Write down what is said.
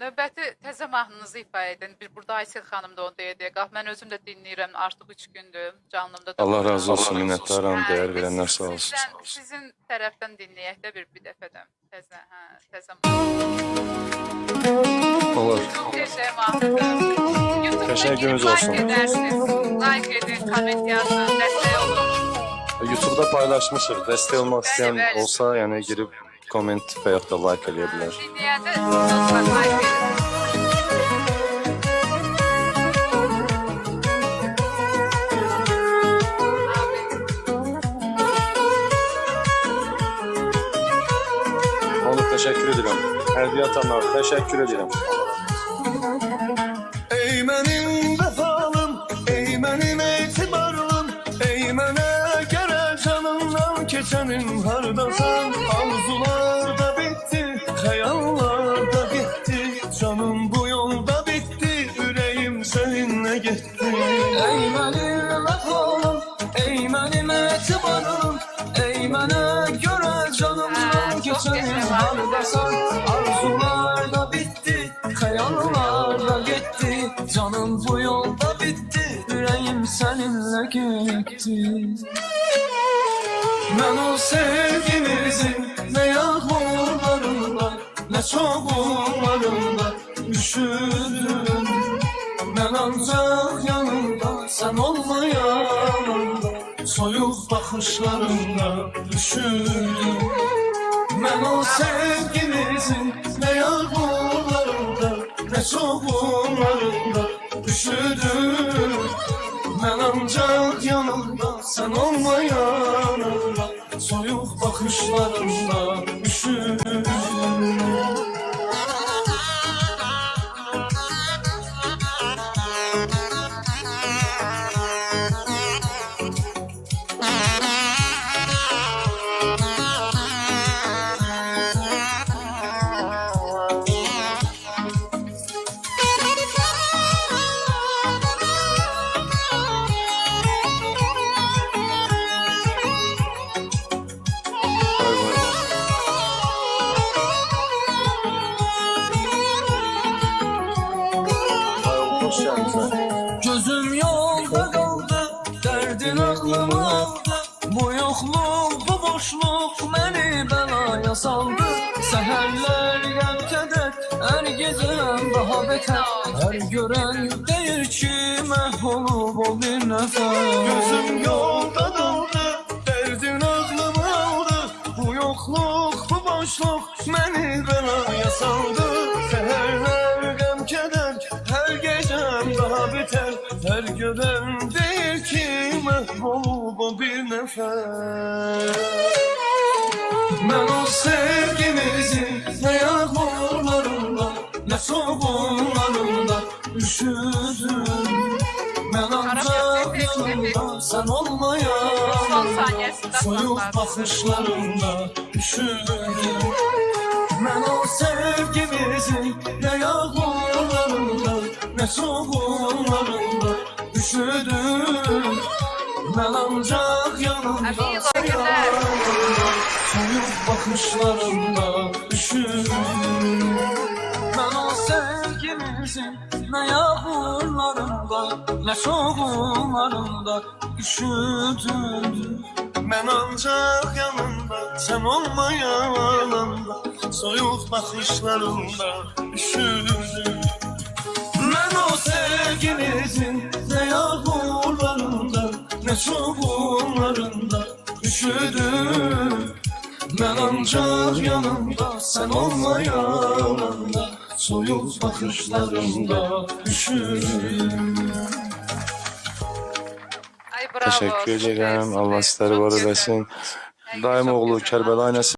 Növbəti təzə mahnınızı ifa edin. Bir burada Aysel xanım da onu deyəcək. Mən özüm də dinləyirəm artıq 3 gündür. Canlımda da. Allah razı olsun, minnətdaram, dəyər verənlər sağ olsun. Sizin tərəfdən dinləyək də bir dəfədən. Təzə Olur. Çox qəşəng mahnıdır. Təşəkkürünüz olsun. Like edin, komment yazın, dəstək olun. YouTube'da paylaşmışıq. Dəstək olmaq istəyən olsa, yəni girib komment və yaxud da like eləyə bilər. Dinləyəndə lütfən like edin. Olur, təşəkkür edirəm. Hədiyyə atanlar, təşəkkür edirəm. Ey mənim vəfalım, ey mənim etibarlım, ey mənə görə canımdan keçənim hardasan. Arzular da bitti, xəyallar da getdi, canım bu yolda bitti, ürəyim səninlə getdi. Ey mənim vəfalım, ey mənim etibarlım, ey mənə görə canımdan keçənim hardasan. Arzular da bitti, xəyallar da getdi, canım bu yolda bitti, ürəyim səninlə getdi. Mən o sevgimizin nə yağmurlarında, nə çoğullarında üşüdüm. Mən ancaq yanımda, sən olmayanda, soyuq baxışlarında üşüdüm. Mən o sevgimizin nə yağmurlarında, nə çoğullarında üşüdüm. Mən ancaq yanımda, sən olmayanda, soyuq baxışlarında üşüdüm. Gözüm yolda kaldı, derdin aklımı aldı. Bu yokluk, bu boşluk beni belaya saldı. Seherler gel keder, her geceden daha beter. Her gören deyir ki mahvolub o bir nefer. Gözüm yolda kaldı, derdin aklımı aldı. Bu yokluk, bu boşluk beni belaya saldı. Seherler gel keder, her gecem daha biter. Her gören değil ki mahvolub o bir nefer. Ben o sevgimizin ne yağmurlarında, ne soğuklarında üşüdüm. Ben ancak yanımda, sen olmayanda, soyuq bakışlarında üşüdüm. Ben o sevgimizin ne yağmurlarında, ne soğuklarında üşüdüm. Ben ancak yanımda, soyuq bakışlarında üşüdüm. Ben o sevgimizin ne yağmurlarında, ne soğuklarında üşüdüm. Ben ancak yanında, sen olmayanda, soyuq bakışlarında üşüdüm. Ben o sevgimizin ne yağmurlarında, ne soğuklarında üşüdüm. Ben ancak yanımda, sen olmayanda, soyuq bakışlarında üşüdüm. Təşəkkür edirəm. Allah sizləri var eləsin. Daim oğlu Kərbəla Nəsir